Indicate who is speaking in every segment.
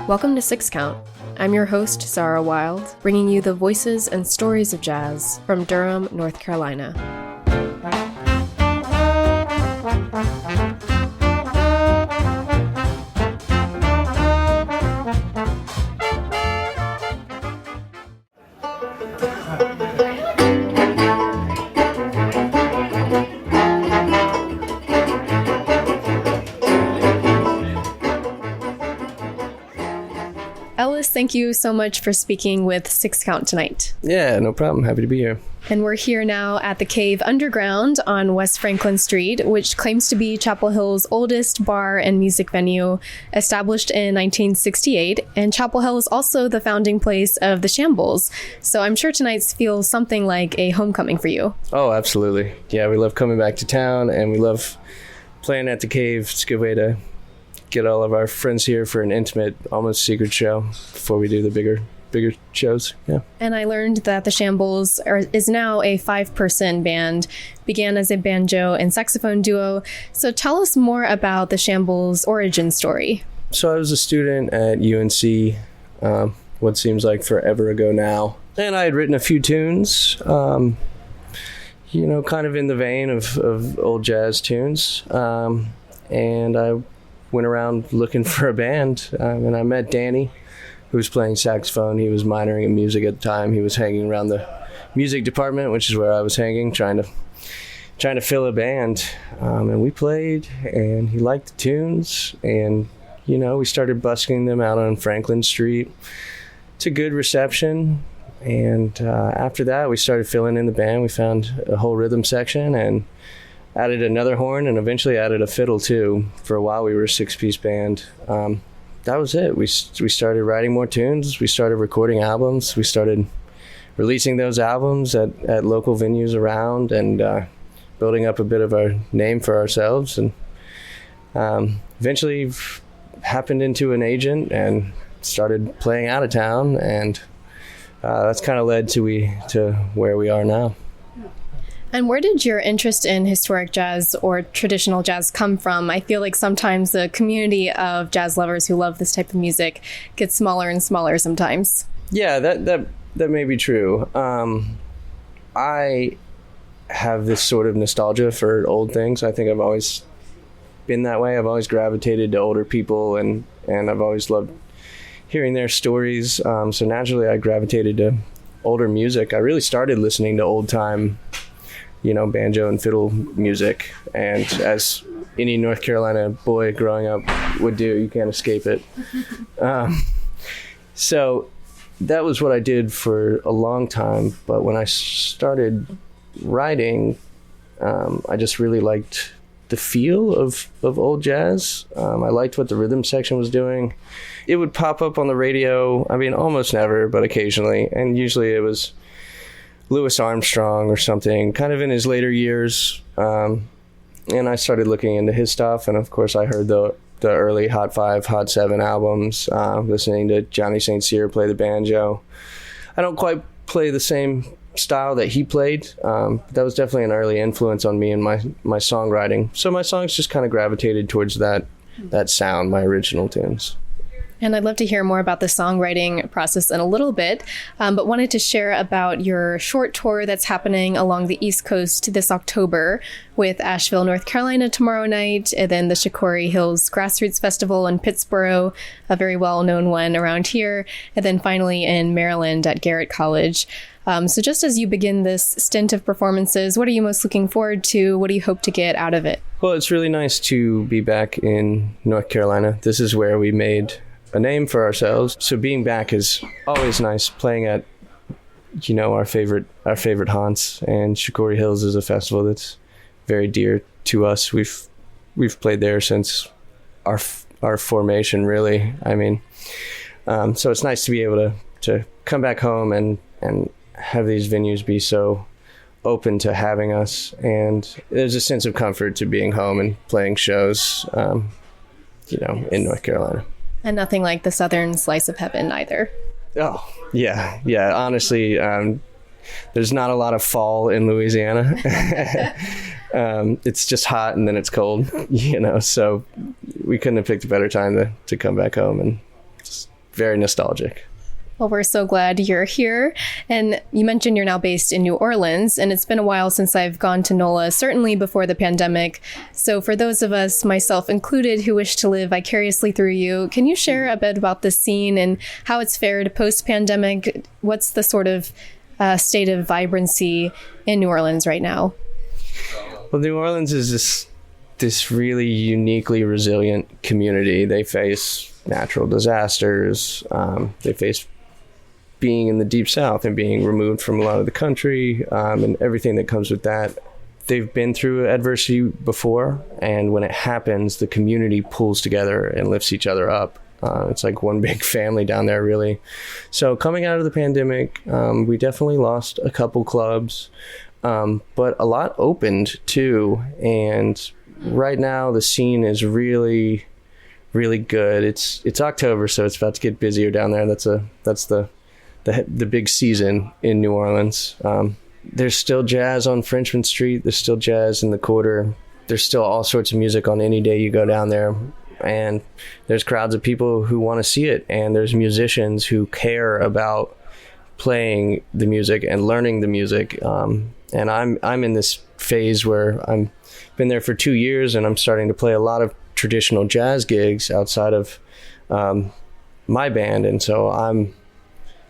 Speaker 1: Welcome to Six Count. I'm your host, Sarah Wild, bringing you the voices and stories of jazz from Durham, North Carolina. Ellis, thank you so much for speaking with Six Count tonight.
Speaker 2: Yeah, no problem. Happy to be here.
Speaker 1: And we're here now at the Cave Underground on West Franklin Street, which claims to be Chapel Hill's oldest bar and music venue, established in 1968. And Chapel Hill is also the founding place of the Shambles. So I'm sure tonight's feels something like a homecoming for you.
Speaker 2: Oh, absolutely. Yeah, we love coming back to town, and we love playing at the Cave. It's a good way to get all of our friends here for an intimate, almost secret show before we do the bigger shows. Yeah. And
Speaker 1: I learned that the Shambles is now a 5-person band, began as a banjo and saxophone duo. So tell us more about the Shambles origin story.
Speaker 2: So I was a student at UNC, what seems like forever ago now. And I had written a few tunes, kind of in the vein of old jazz tunes. And I went around looking for a band, and I met Danny, who was playing saxophone. He was minoring in music at the time. He was hanging around the music department, which is where I was hanging, trying to fill a band. And we played, and he liked the tunes, and we started busking them out on Franklin Street to good reception. And after that, we started filling in the band. We found a whole rhythm section and added another horn, and eventually added a fiddle too. For a while we were a 6-piece band. That was it. We started writing more tunes. We started recording albums. We started releasing those albums at local venues around, and building up a bit of a name for ourselves. And eventually happened into an agent and started playing out of town, and that's kind of led to where we are now.
Speaker 1: And where did your interest in historic jazz or traditional jazz come from? I feel like sometimes the community of jazz lovers who love this type of music gets smaller and smaller sometimes.
Speaker 2: Yeah, that may be true. I have this sort of nostalgia for old things. I think I've always been that way. I've always gravitated to older people, and I've always loved hearing their stories. So naturally I gravitated to older music. I really started listening to old time banjo and fiddle music. And as any North Carolina boy growing up would do, you can't escape it. So that was what I did for a long time. But when I started writing, I just really liked the feel of old jazz. I liked what the rhythm section was doing. It would pop up on the radio, almost never, but occasionally. And usually it was Louis Armstrong or something, kind of in his later years. And I started looking into his stuff. And of course I heard the early Hot 5, Hot 7 albums, listening to Johnny St. Cyr play the banjo. I don't quite play the same style that he played. But that was definitely an early influence on me and my songwriting. So my songs just kind of gravitated towards that sound, my original tunes.
Speaker 1: And I'd love to hear more about the songwriting process in a little bit, but wanted to share about your short tour that's happening along the East Coast this October, with Asheville, North Carolina tomorrow night, and then the Shikori Hills Grassroots Festival in Pittsboro, a very well-known one around here, and then finally in Maryland at Garrett College. So just as you begin this stint of performances, what are you most looking forward to? What do you hope to get out of it? Well,
Speaker 2: it's really nice to be back in North Carolina. This is where we made a name for ourselves. So being back is always nice, playing at, our favorite haunts. And Shikori Hills is a festival that's very dear to us. We've played there since our formation, really. So it's nice to be able to come back home and have these venues be so open to having us. And there's a sense of comfort to being home and playing shows, in North Carolina.
Speaker 1: And nothing like the southern slice of heaven either.
Speaker 2: Oh, yeah. Honestly, there's not a lot of fall in Louisiana. It's just hot and then it's cold, so we couldn't have picked a better time to come back home and just very nostalgic.
Speaker 1: Well, we're so glad you're here. And you mentioned you're now based in New Orleans, and it's been a while since I've gone to NOLA, certainly before the pandemic. So for those of us, myself included, who wish to live vicariously through you, can you share a bit about the scene and how it's fared post-pandemic? What's the sort of state of vibrancy in New Orleans right now?
Speaker 2: Well, New Orleans is this really uniquely resilient community. They face natural disasters. They face being in the Deep South and being removed from a lot of the country, and everything that comes with that. They've been through adversity before, and when it happens, the community pulls together and lifts each other up. It's like one big family down there, really. So coming out of the pandemic, we definitely lost a couple clubs, but a lot opened too. And right now the scene is really, really good. It's October, so it's about to get busier down there. That's the big season in New Orleans. There's still jazz on Frenchman Street. There's still jazz in the Quarter. There's still all sorts of music on any day you go down there. And there's crowds of people who want to see it. And there's musicians who care about playing the music and learning the music. And I'm in this phase where I'm been there for 2 years, and I'm starting to play a lot of traditional jazz gigs outside of my band. And so I'm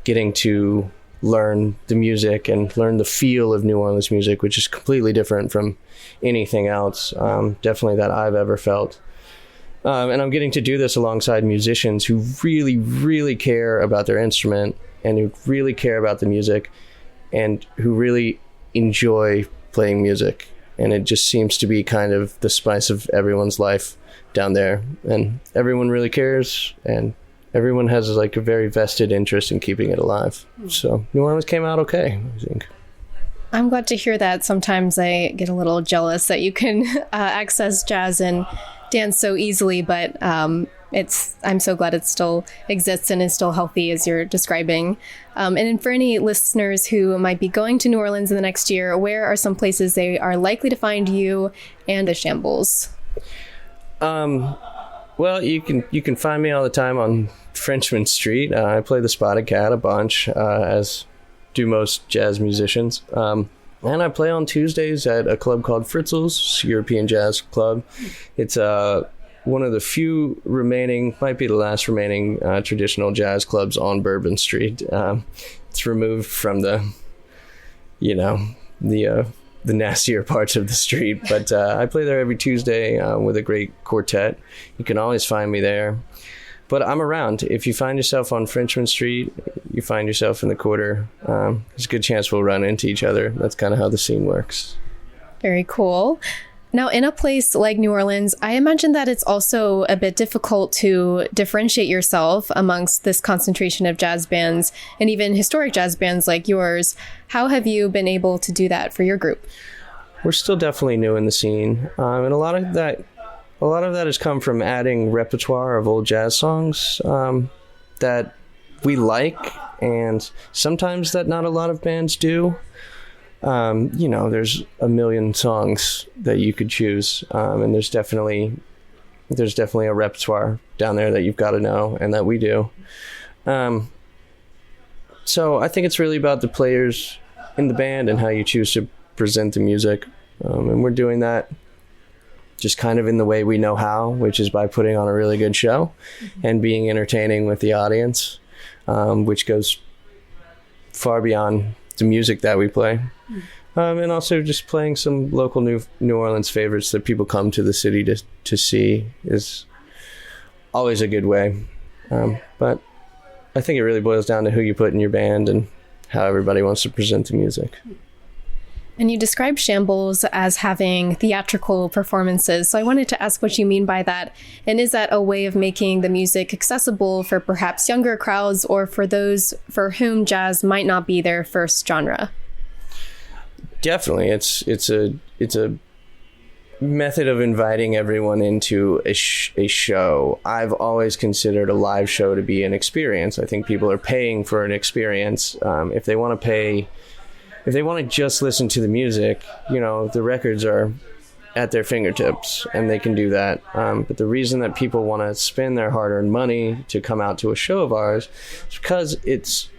Speaker 2: getting to learn the music and learn the feel of New Orleans music, which is completely different from anything else, definitely that I've ever felt. And I'm getting to do this alongside musicians who really, really care about their instrument and who really care about the music and who really enjoy playing music. And it just seems to be kind of the spice of everyone's life down there. And everyone really cares, and everyone has like a very vested interest in keeping it alive. So New Orleans came out okay, I think.
Speaker 1: I'm glad to hear that. Sometimes I get a little jealous that you can access jazz and dance so easily, but I'm so glad it still exists and is still healthy, as you're describing. And for any listeners who might be going to New Orleans in the next year, where are some places they are likely to find you and the Shambles?
Speaker 2: Well, you can find me all the time on Frenchman Street. I play the Spotted Cat a bunch, as do most jazz musicians. And I play on Tuesdays at a club called Fritzel's, European Jazz Club. It's one of the few remaining, might be the last remaining traditional jazz clubs on Bourbon Street. It's removed from the nastier parts of the street, but I play there every Tuesday with a great quartet. You can always find me there. But I'm around. If you find yourself on Frenchman Street, you find yourself in the Quarter, there's a good chance we'll run into each other. That's kind of how the scene works.
Speaker 1: Very cool. Now, in a place like New Orleans, I imagine that it's also a bit difficult to differentiate yourself amongst this concentration of jazz bands and even historic jazz bands like yours. How have you been able to do that for your group?
Speaker 2: We're still definitely new in the scene, and a lot of that has come from adding repertoire of old jazz songs that we like, and sometimes that not a lot of bands do. There's a million songs that you could choose, and there's definitely a repertoire down there that you've got to know, and that we do. So I think it's really about the players in the band and how you choose to present the music, and we're doing that just kind of in the way we know how, which is by putting on a really good show and being entertaining with the audience, which goes far beyond the music that we play. And also just playing some local New Orleans favorites that people come to the city to see is always a good way. But I think it really boils down to who you put in your band and how everybody wants to present the music.
Speaker 1: And you described Shambles as having theatrical performances. So I wanted to ask what you mean by that. And is that a way of making the music accessible for perhaps younger crowds or for those for whom jazz might not be their first genre?
Speaker 2: Definitely. It's a method of inviting everyone into a show. I've always considered a live show to be an experience. I think people are paying for an experience. If they want to just listen to the music, the records are at their fingertips, and they can do that. But the reason that people want to spend their hard-earned money to come out to a show of ours is because it's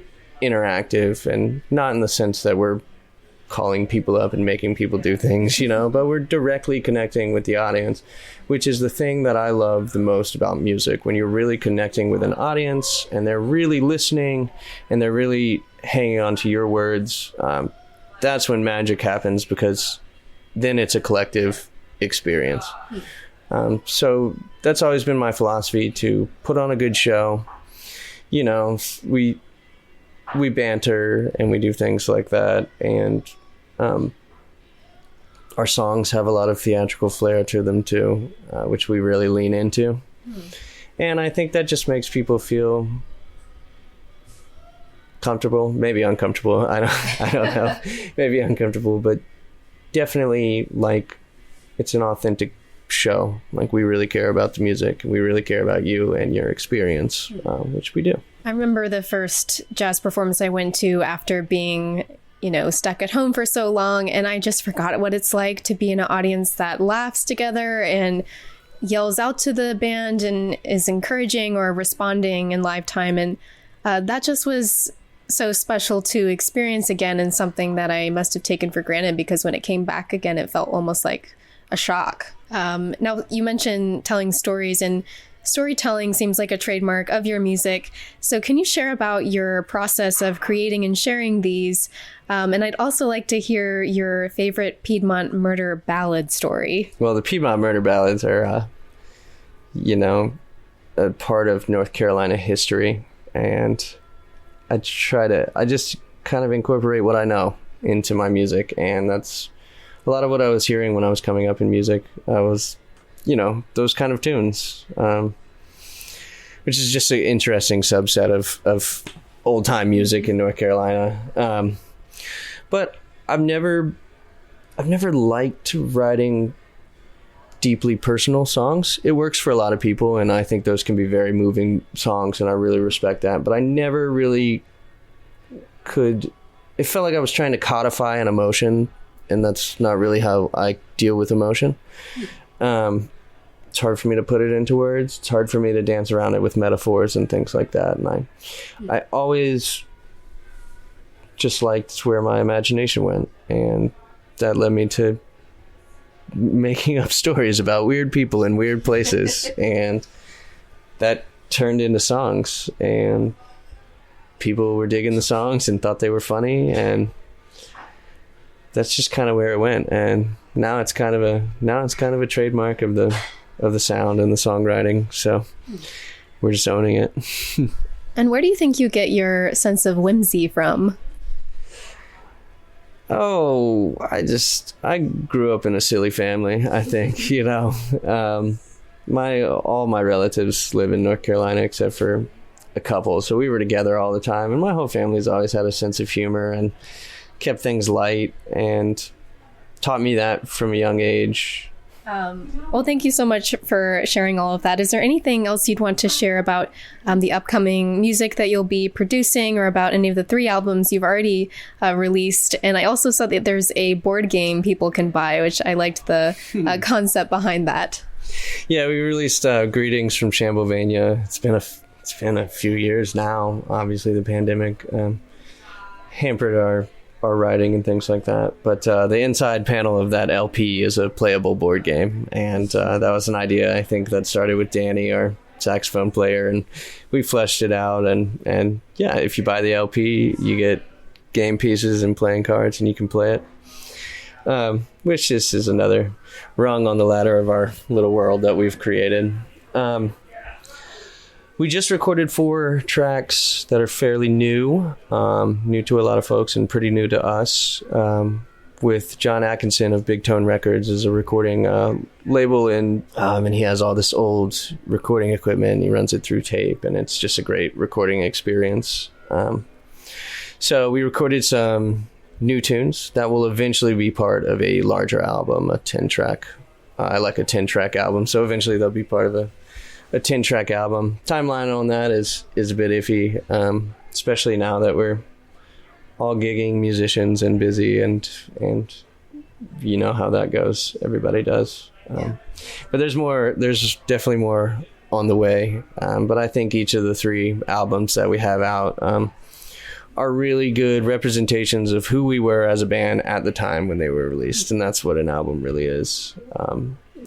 Speaker 2: interactive, and not in the sense that we're calling people up and making people do things, but we're directly connecting with the audience, which is the thing that I love the most about music. When you're really connecting with an audience and they're really listening and they're really hanging on to your words, that's when magic happens, because then it's a collective experience. So that's always been my philosophy, to put on a good show. We banter and we do things like that, and our songs have a lot of theatrical flair to them too, which we really lean into. And I think that just makes people feel comfortable, maybe uncomfortable. I don't know, maybe uncomfortable, but definitely like it's an authentic show. Like, we really care about the music, and we really care about you and your experience, which we do.
Speaker 1: I remember the first jazz performance I went to after being, stuck at home for so long, and I just forgot what it's like to be in an audience that laughs together and yells out to the band and is encouraging or responding in live time. And that just was so special to experience again, and something that I must have taken for granted, because when it came back again, it felt almost like a shock. Now, you mentioned telling stories, and storytelling seems like a trademark of your music. So can you share about your process of creating and sharing these? And I'd also like to hear your favorite Piedmont Murder Ballad story.
Speaker 2: Well, the Piedmont Murder Ballads are, a part of North Carolina history. And I just kind of incorporate what I know into my music. And that's a lot of what I was hearing when I was coming up in music. I was those kind of tunes, which is just an interesting subset of old time music in North Carolina. But I've never liked writing deeply personal songs. It works for a lot of people, and I think those can be very moving songs, and I really respect that. But I never really could. It felt like I was trying to codify an emotion, and that's not really how I deal with emotion. It's hard for me to put it into words. It's hard for me to dance around it with metaphors and things like that. And I always just liked where my imagination went. And that led me to making up stories about weird people in weird places. And that turned into songs. And people were digging the songs and thought they were funny. And that's just kind of where it went. And now it's kind of a trademark of the sound and the songwriting. So we're just owning it.
Speaker 1: And where do you think you get your sense of whimsy from?
Speaker 2: Oh, I grew up in a silly family, I think. All my relatives live in North Carolina except for a couple. So we were together all the time, and my whole family's always had a sense of humor and kept things light and taught me that from a young age.
Speaker 1: Well, thank you so much for sharing all of that. Is there anything else you'd want to share about the upcoming music that you'll be producing, or about any of the 3 albums you've already released? And I also saw that there's a board game people can buy, which I liked the concept behind that.
Speaker 2: Yeah, we released Greetings from Shamblevania. It's been a few years now. Obviously, the pandemic hampered our writing and things like that. But the inside panel of that LP is a playable board game. And that was an idea, I think, that started with Danny, our saxophone player, and we fleshed it out. And yeah, if you buy the LP, you get game pieces and playing cards, and you can play it. Which just is another rung on the ladder of our little world that we've created. We just recorded 4 tracks that are fairly new to a lot of folks and pretty new to us, with John Atkinson of Big Tone Records as a recording label, and he has all this old recording equipment, and he runs it through tape, and it's just a great recording experience. So we recorded some new tunes that will eventually be part of a larger album, a 10-track. I like a 10-track album, so eventually they'll be part of a 10-track album. Timeline on that is a bit iffy, especially now that we're all gigging musicians and busy, and you know how that goes. Everybody does. But there's definitely more on the way. But I think each of the 3 albums that we have out are really good representations of who we were as a band at the time when they were released. And that's what an album really is.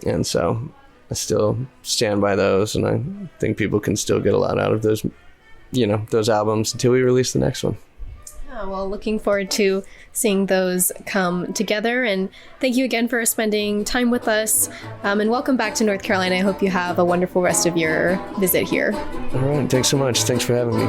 Speaker 2: And so I still stand by those, and I think people can still get a lot out of those, those albums until we release the next one.
Speaker 1: Oh, well, looking forward to seeing those come together. And thank you again for spending time with us. And welcome back to North Carolina. I hope you have a wonderful rest of your visit here.
Speaker 2: All right. Thanks so much. Thanks for having me.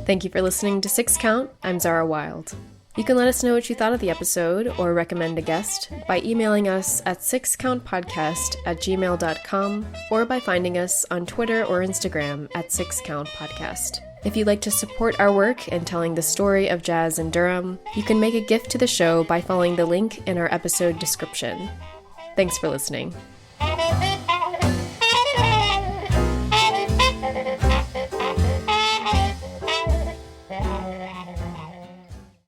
Speaker 1: Thank you for listening to 6 Count. I'm Zara Wild. You can let us know what you thought of the episode or recommend a guest by emailing us at 6countpodcast@gmail.com or by finding us on Twitter or Instagram at 6countpodcast. If you'd like to support our work in telling the story of jazz in Durham, you can make a gift to the show by following the link in our episode description. Thanks for listening.